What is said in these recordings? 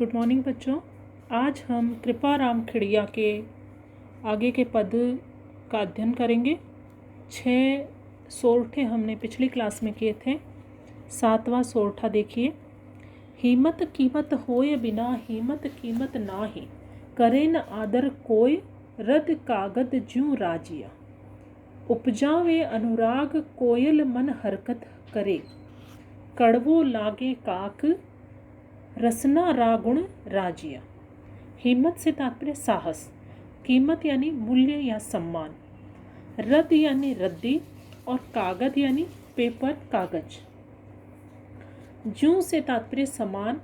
Good morning बच्चों। आज हम कृपाराम खिड़िया के आगे के पद का अध्ययन करेंगे। 6 सोरठे हमने पिछली क्लास में किए थे। 7वां सोरठा देखिए। हीमत कीमत होय बिना हीमत कीमत नाही, करे न आदर कोय रद कागद ज्यों राजिया। उपजावे अनुराग कोयल मन हरकत करे, कड़वो लागे काक रसना रागुण राजिया। हिम्मत से तात्पर्य साहस, कीमत यानी मूल्य या सम्मान, रद्द यानी रद्दी और कागज यानी पेपर कागज। ज्यों से तात्पर्य समान,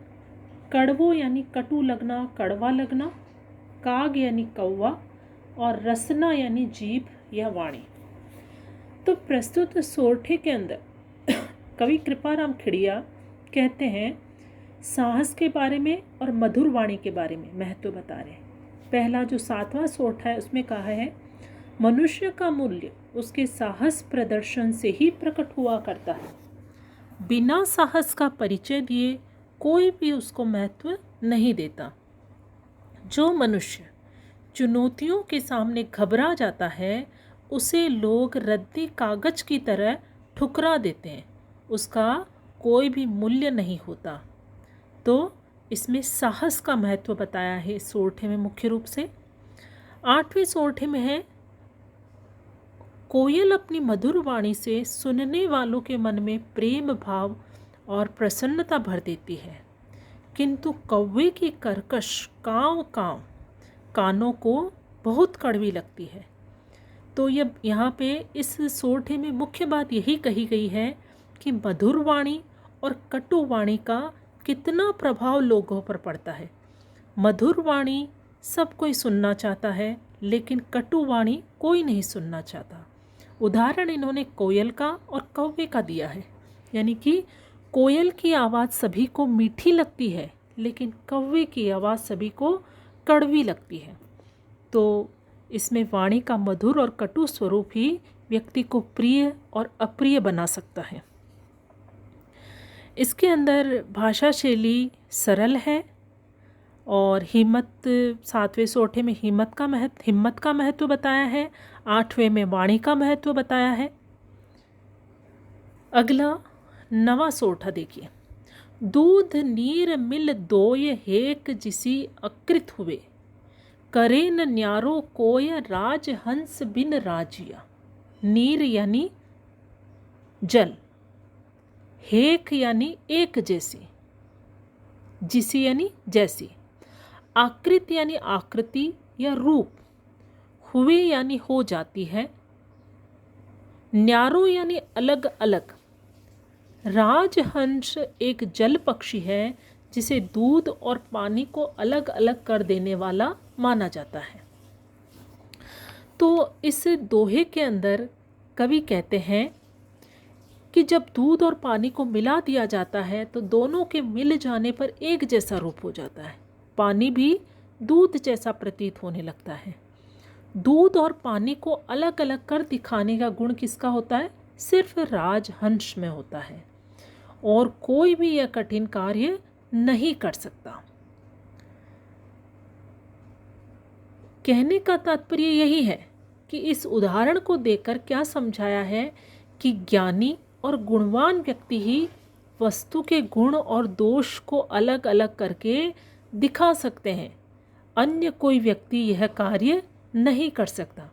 कड़वो यानी कटु लगना कड़वा लगना, काग यानी कौवा और रसना यानी जीभ या वाणी। तो प्रस्तुत सोरठे के अंदर कवि कृपाराम खिड़िया कहते हैं साहस के बारे में और मधुर वाणी के बारे में महत्व बता रहे हैं। पहला जो 7वां सोरठा है उसमें कहा है मनुष्य का मूल्य उसके साहस प्रदर्शन से ही प्रकट हुआ करता है। बिना साहस का परिचय दिए कोई भी उसको महत्व नहीं देता। जो मनुष्य चुनौतियों के सामने घबरा जाता है उसे लोग रद्दी कागज की तरह ठुकरा देते हैं, उसका कोई भी मूल्य नहीं होता। तो इसमें साहस का महत्व बताया है इस सोरठे में मुख्य रूप से। 8वें सोरठे में है कोयल अपनी मधुर वाणी से सुनने वालों के मन में प्रेम भाव और प्रसन्नता भर देती है, किंतु कौवे की कर्कश काँव काँव कानों को बहुत कड़वी लगती है। तो ये यहाँ पे इस सोरठे में मुख्य बात यही कही गई है कि मधुर वाणी और कटु वाणी का कितना प्रभाव लोगों पर पड़ता है। मधुर वाणी सब कोई सुनना चाहता है, लेकिन कटु वाणी कोई नहीं सुनना चाहता। उदाहरण इन्होंने कोयल का और कौवे का दिया है, यानी कि कोयल की आवाज़ सभी को मीठी लगती है, लेकिन कौवे की आवाज़ सभी को कड़वी लगती है। तो इसमें वाणी का मधुर और कटु स्वरूप ही व्यक्ति को प्रिय और अप्रिय बना सकता है। इसके अंदर भाषा शैली सरल है और हिम्मत 7वें सोरठे में हिम्मत का महत्व बताया है। 8वें में वाणी का महत्व बताया है। अगला 9वां सोरठा देखिए। दूध नीर मिल दोय हेक जिसी अकृत हुए, करे न न्यारो कोय राज हंस बिन राजिया। नीर यानी जल, हेक यानी एक जैसी, जिसी यानी जैसी, आकृत यानी आकृति या रूप, हुए यानी हो जाती है, न्यारो यानी अलग अलग। राजहंस एक जल पक्षी है जिसे दूध और पानी को अलग अलग कर देने वाला माना जाता है। तो इस दोहे के अंदर कवि कहते हैं कि जब दूध और पानी को मिला दिया जाता है तो दोनों के मिल जाने पर एक जैसा रूप हो जाता है। पानी भी दूध जैसा प्रतीत होने लगता है। दूध और पानी को अलग अलग कर दिखाने का गुण किसका होता है? सिर्फ राजहंस में होता है, और कोई भी यह कठिन कार्य नहीं कर सकता। कहने का तात्पर्य यही है कि इस उदाहरण को देखकर क्या समझाया है कि ज्ञानी और गुणवान व्यक्ति ही वस्तु के गुण और दोष को अलग अलग करके दिखा सकते हैं। अन्य कोई व्यक्ति यह कार्य नहीं कर सकता।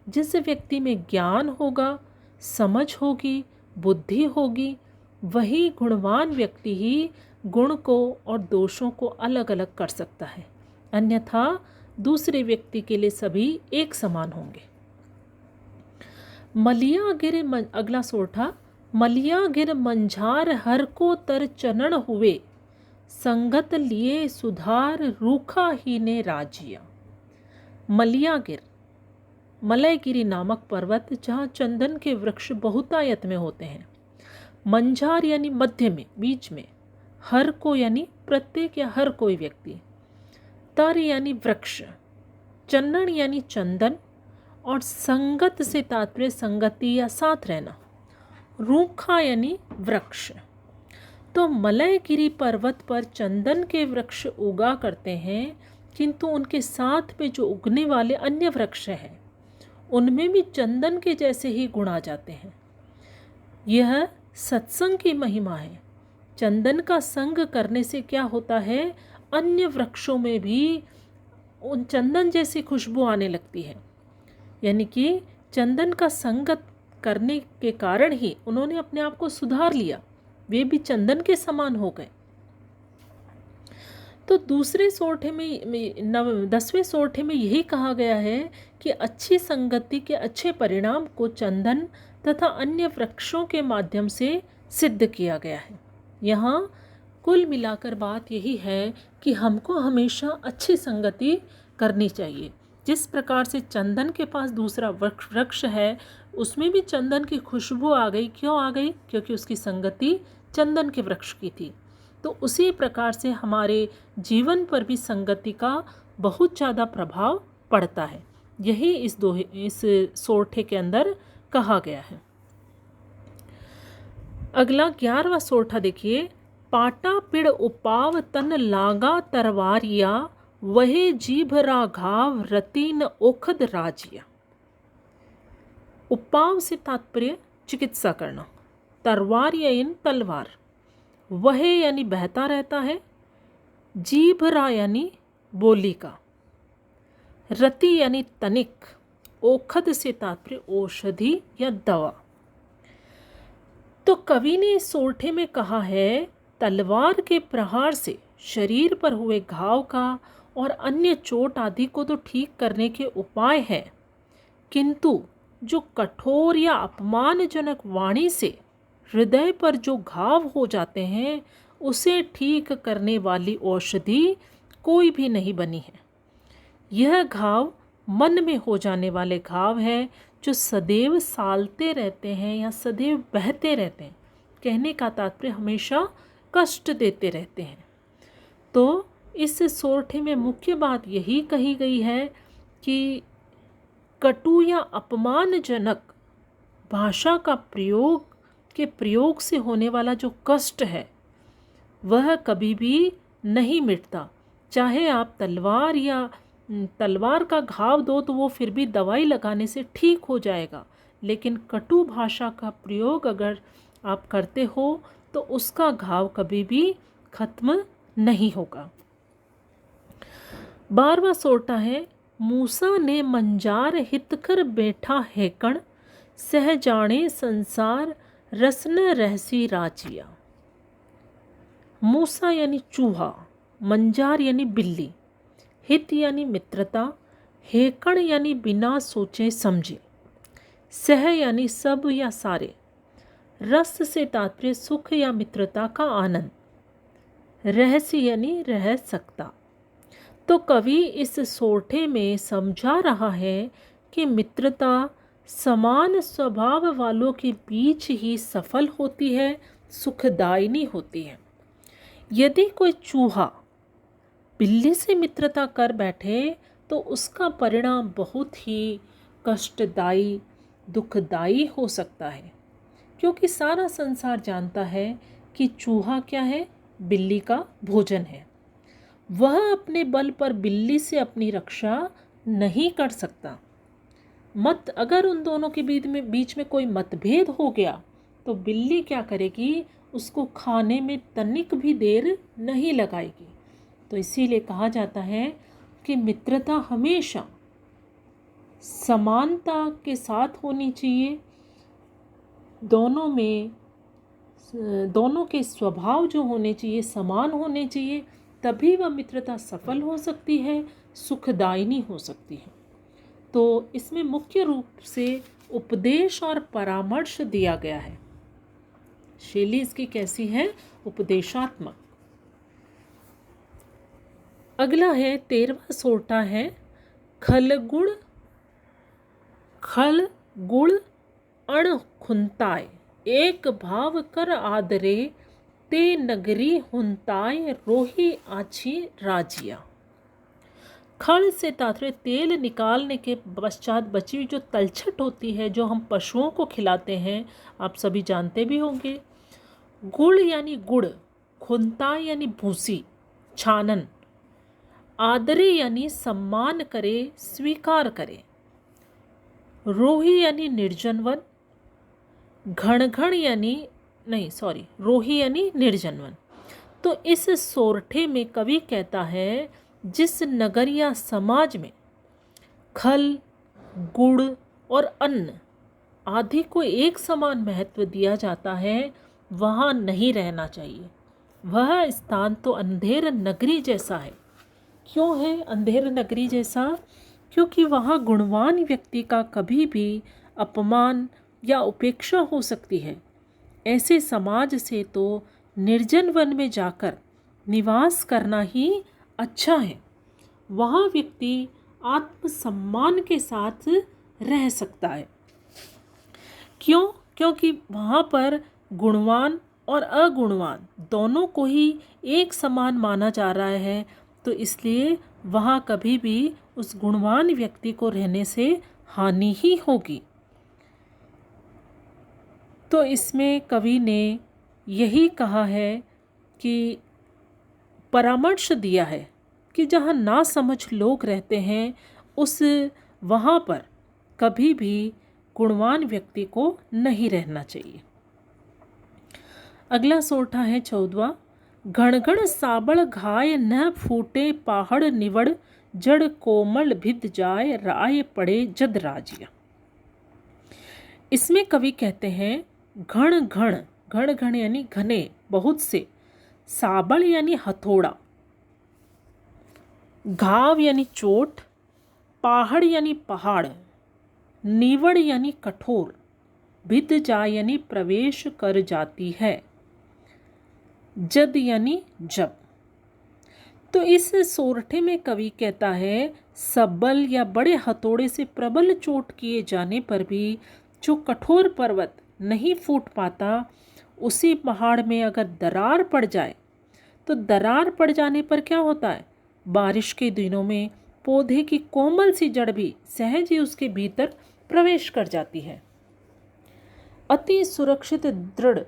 जिस व्यक्ति में ज्ञान होगा, समझ होगी, बुद्धि होगी, वही गुणवान व्यक्ति ही गुण को और दोषों को अलग अलग कर सकता है, अन्यथा दूसरे व्यक्ति के लिए सभी एक समान होंगे। मलिया गिर अगला सोरठा। मलिया गिर मंझार हर को तर चनन हुए, संगत लिए सुधार रूखा ही ने राजिया। मलिया गिर मलयगिरी नामक पर्वत जहाँ चंदन के वृक्ष बहुतायत में होते हैं। मंझार यानी मध्य में, बीच में। हर को यानी प्रत्येक या हर कोई व्यक्ति। तर यानी वृक्ष। चन्नन यानी चंदन, और संगत से तात्पर्य संगति या साथ रहना। रूखा यानी वृक्ष। तो मलयगिरी पर्वत पर चंदन के वृक्ष उगा करते हैं, किंतु उनके साथ में जो उगने वाले अन्य वृक्ष हैं उनमें भी चंदन के जैसे ही गुण आ जाते हैं। यह सत्संग की महिमा है। चंदन का संग करने से क्या होता है, अन्य वृक्षों में भी उन चंदन जैसी खुशबू आने लगती है। यानी कि चंदन का संगत करने के कारण ही उन्होंने अपने आप को सुधार लिया, वे भी चंदन के समान हो गए। तो दूसरे सोरठे में 10वें सोरठे में यही कहा गया है कि अच्छी संगति के अच्छे परिणाम को चंदन तथा अन्य वृक्षों के माध्यम से सिद्ध किया गया है। यहाँ कुल मिलाकर बात यही है कि हमको हमेशा अच्छी संगति करनी चाहिए। जिस प्रकार से चंदन के पास दूसरा वृक्ष है, उसमें भी चंदन की खुशबू आ गई। क्यों आ गई? क्योंकि उसकी संगति चंदन के वृक्ष की थी। तो उसी प्रकार से हमारे जीवन पर भी संगति का बहुत ज़्यादा प्रभाव पड़ता है। यही इस सोरठे के अंदर कहा गया है। अगला 11वां सोरठा देखिए। पाटा पिड़ उपाव तन लागा तरवारिया, वहे जीभरा घाव रतीन ओखद राजिया। उपाव से तात्पर्य चिकित्सा करना। तरवार यानी तलवार। वह यानी बहता रहता है। जीभरा यानी बोली का। रति यानी तनिक। ओखद से तात्पर्य औषधि या दवा। तो कवि ने इस सोरठे में कहा है, तलवार के प्रहार से शरीर पर हुए घाव का और अन्य चोट आदि को तो ठीक करने के उपाय हैं, किंतु जो कठोर या अपमानजनक वाणी से हृदय पर जो घाव हो जाते हैं, उसे ठीक करने वाली औषधि कोई भी नहीं बनी है। यह घाव मन में हो जाने वाले घाव है, जो सदैव सालते रहते हैं या सदैव बहते रहते हैं। कहने का तात्पर्य हमेशा कष्ट देते रहते हैं। तो इस सोरठे में मुख्य बात यही कही गई है कि कटु या अपमानजनक भाषा का प्रयोग से होने वाला जो कष्ट है वह कभी भी नहीं मिटता। चाहे आप तलवार का घाव दो तो वो फिर भी दवाई लगाने से ठीक हो जाएगा, लेकिन कटु भाषा का प्रयोग अगर आप करते हो तो उसका घाव कभी भी खत्म नहीं होगा। 12वां सोरठा है। मूसा ने मंजार हितकर बैठा हैकण, सह जाने संसार रसन रहसी राजिया। मूसा यानी चूहा, मंजार यानी बिल्ली, हित यानी मित्रता, हैकण यानी बिना सोचे समझे, सह यानी सब या सारे, रस से तात्पर्य सुख या मित्रता का आनंद, रहस्य यानी रह सकता। तो कवि इस सोरठे में समझा रहा है कि मित्रता समान स्वभाव वालों के बीच ही सफल होती है, सुखदायिनी होती है। यदि कोई चूहा बिल्ली से मित्रता कर बैठे तो उसका परिणाम बहुत ही कष्टदायी, दुखदायी हो सकता है, क्योंकि सारा संसार जानता है कि चूहा क्या है, बिल्ली का भोजन है। वह अपने बल पर बिल्ली से अपनी रक्षा नहीं कर सकता। अगर उन दोनों के बीच में कोई मतभेद हो गया तो बिल्ली क्या करेगी, उसको खाने में तनिक भी देर नहीं लगाएगी। तो इसीलिए कहा जाता है कि मित्रता हमेशा समानता के साथ होनी चाहिए। दोनों के स्वभाव जो होने चाहिए समान होने चाहिए, तभी वह मित्रता सफल हो सकती है, सुखदायिनी हो सकती है। तो इसमें मुख्य रूप से उपदेश और परामर्श दिया गया है। शैली इसकी कैसी है, उपदेशात्मक। अगला है 13वां सोरठा है। खल गुण अण खुंताय, एक भाव कर आदरे, ते नगरी हुंताय रोही आछी राजिया। खल से तात्पर्य तेल निकालने के पश्चात बची हुई जो तलछट होती है, जो हम पशुओं को खिलाते हैं, आप सभी जानते भी होंगे। गुड़ यानी गुड़, खुंता यानी भूसी, छानन। आदरे यानी सम्मान करे, स्वीकार करे। रोही यानी निर्जन वन। घण घण यानी रोही यानी निर्जन वन। तो इस सोरठे में कवि कहता है जिस नगर या समाज में खल, गुड़ और अन्न आदि को एक समान महत्व दिया जाता है वहाँ नहीं रहना चाहिए। वह स्थान तो अंधेर नगरी जैसा है। क्यों है अंधेर नगरी जैसा? क्योंकि वहाँ गुणवान व्यक्ति का कभी भी अपमान या उपेक्षा हो सकती है। ऐसे समाज से तो निर्जन वन में जाकर निवास करना ही अच्छा है। वहाँ व्यक्ति आत्मसम्मान के साथ रह सकता है। क्यों? क्योंकि वहाँ पर गुणवान और अगुणवान दोनों को ही एक समान माना जा रहा है, तो इसलिए वहाँ कभी भी उस गुणवान व्यक्ति को रहने से हानि ही होगी। तो इसमें कवि ने यही कहा है कि परामर्श दिया है कि जहाँ ना समझ लोग रहते हैं वहाँ पर कभी भी गुणवान व्यक्ति को नहीं रहना चाहिए। अगला सोरठा है 14वां। घणघण साबड़ घाय न फूटे पहाड़ निवड़, जड़ कोमल भिद जाए राय पड़े जद राजिया। इसमें कवि कहते हैं घण घण, घण घण यानी घने, बहुत से, साबड़ यानी हथौड़ा, घाव यानी चोट, पहाड़ यानी पहाड़, निवड़ यानी कठोर, भिद जा यानी प्रवेश कर जाती है, जद यानी जब। तो इस सोरठे में कवि कहता है सबल या बड़े हथौड़े से प्रबल चोट किए जाने पर भी जो कठोर पर्वत नहीं फूट पाता, उसी पहाड़ में अगर दरार पड़ जाए तो दरार पड़ जाने पर क्या होता है? बारिश के दिनों में पौधे की कोमल सी जड़ भी सहज ही उसके भीतर प्रवेश कर जाती है। अति सुरक्षित दृढ़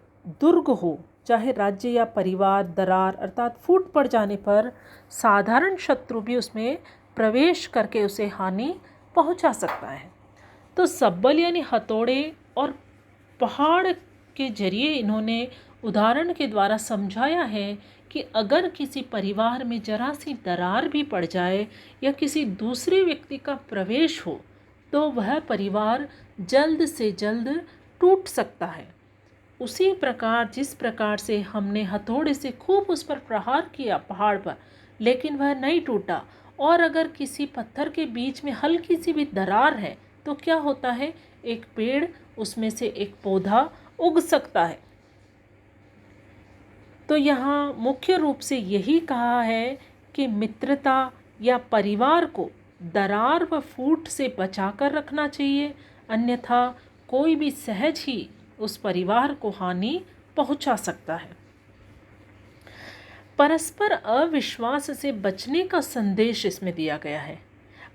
दुर्ग हो, चाहे राज्य या परिवार, दरार अर्थात फूट पड़ जाने पर साधारण शत्रु भी उसमें प्रवेश करके उसे हानि पहुंचा सकता है। तो सब्बल यानी हथौड़े और पहाड़ के जरिए इन्होंने उदाहरण के द्वारा समझाया है कि अगर किसी परिवार में जरा सी दरार भी पड़ जाए या किसी दूसरे व्यक्ति का प्रवेश हो तो वह परिवार जल्द से जल्द टूट सकता है। उसी प्रकार जिस प्रकार से हमने हथौड़े से खूब उस पर प्रहार किया पहाड़ पर, लेकिन वह नहीं टूटा, और अगर किसी पत्थर के बीच में हल्की सी भी दरार है तो क्या होता है? एक पेड़, उसमें से एक पौधा उग सकता है। तो यहाँ मुख्य रूप से यही कहा है कि मित्रता या परिवार को दरार व फूट से बचाकर रखना चाहिए, अन्यथा कोई भी सहज ही उस परिवार को हानि पहुंचा सकता है। परस्पर अविश्वास से बचने का संदेश इसमें दिया गया है।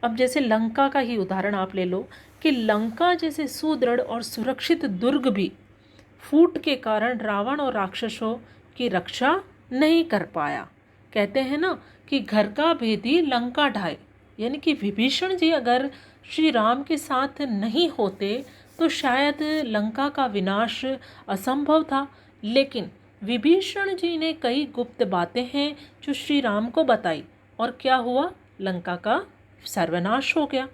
अब जैसे लंका का ही उदाहरण आप ले लो कि लंका जैसे सुदृढ़ और सुरक्षित दुर्ग भी फूट के कारण रावण और राक्षसों की रक्षा नहीं कर पाया। कहते हैं ना कि घर का भेदी लंका ढाए, यानी कि विभीषण जी अगर श्री राम के साथ नहीं होते तो शायद लंका का विनाश असंभव था, लेकिन विभीषण जी ने कई गुप्त बातें हैं जो श्री राम को बताई और क्या हुआ? लंका का सर्वनाश हो गया।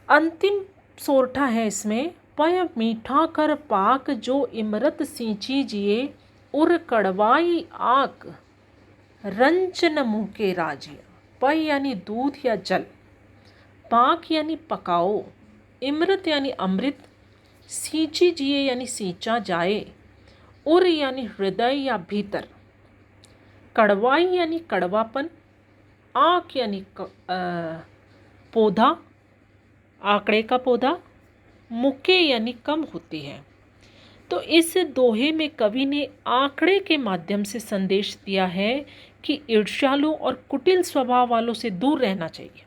अंतिम सोरठा है इसमें, पय मीठा कर पाक जो इमरत सींची जिए, उर कड़वाई आक रंचन मुँह के राजिया। पय यानी दूध या जल, पाक यानी पकाओ, इमरत यानी अमृत, सींची जिए यानी सींचा जाए, उर यानी हृदय या भीतर, कड़वाई यानी कड़वापन, आक यानी पौधा, आंकड़े का पौधा, मुक्के यानी कम होती है। तो इस दोहे में कवि ने आंकड़े के माध्यम से संदेश दिया है कि ईर्ष्यालु और कुटिल स्वभाव वालों से दूर रहना चाहिए।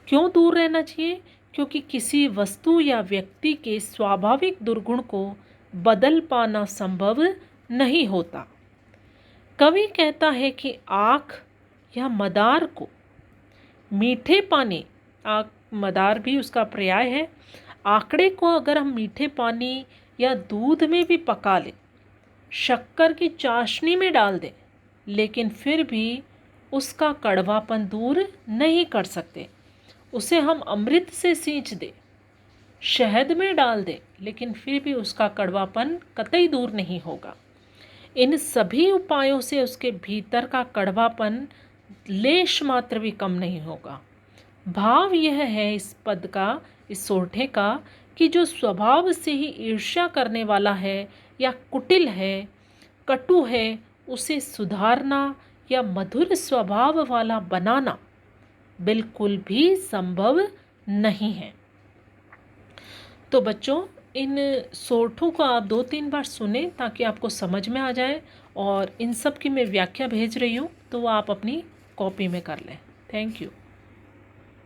क्यों दूर रहना चाहिए? क्योंकि किसी वस्तु या व्यक्ति के स्वाभाविक दुर्गुण को बदल पाना संभव नहीं होता। कवि कहता है कि आँख या मदार को मीठे पानी, मदार भी उसका पर्याय है, आंकड़े को अगर हम मीठे पानी या दूध में भी पका लें, शक्कर की चाशनी में डाल दें, लेकिन फिर भी उसका कड़वापन दूर नहीं कर सकते। उसे हम अमृत से सींच दें, शहद में डाल दें, लेकिन फिर भी उसका कड़वापन कतई दूर नहीं होगा। इन सभी उपायों से उसके भीतर का कड़वापन लेश मात्र भी कम नहीं होगा। भाव यह है इस पद का, इस सोरठे का, कि जो स्वभाव से ही ईर्ष्या करने वाला है या कुटिल है, कटु है, उसे सुधारना या मधुर स्वभाव वाला बनाना बिल्कुल भी संभव नहीं है। तो बच्चों, इन सोरठों को आप 2-3 बार सुने ताकि आपको समझ में आ जाए, और इन सब की मैं व्याख्या भेज रही हूँ तो वो आप अपनी कॉपी में कर लें। Thank you.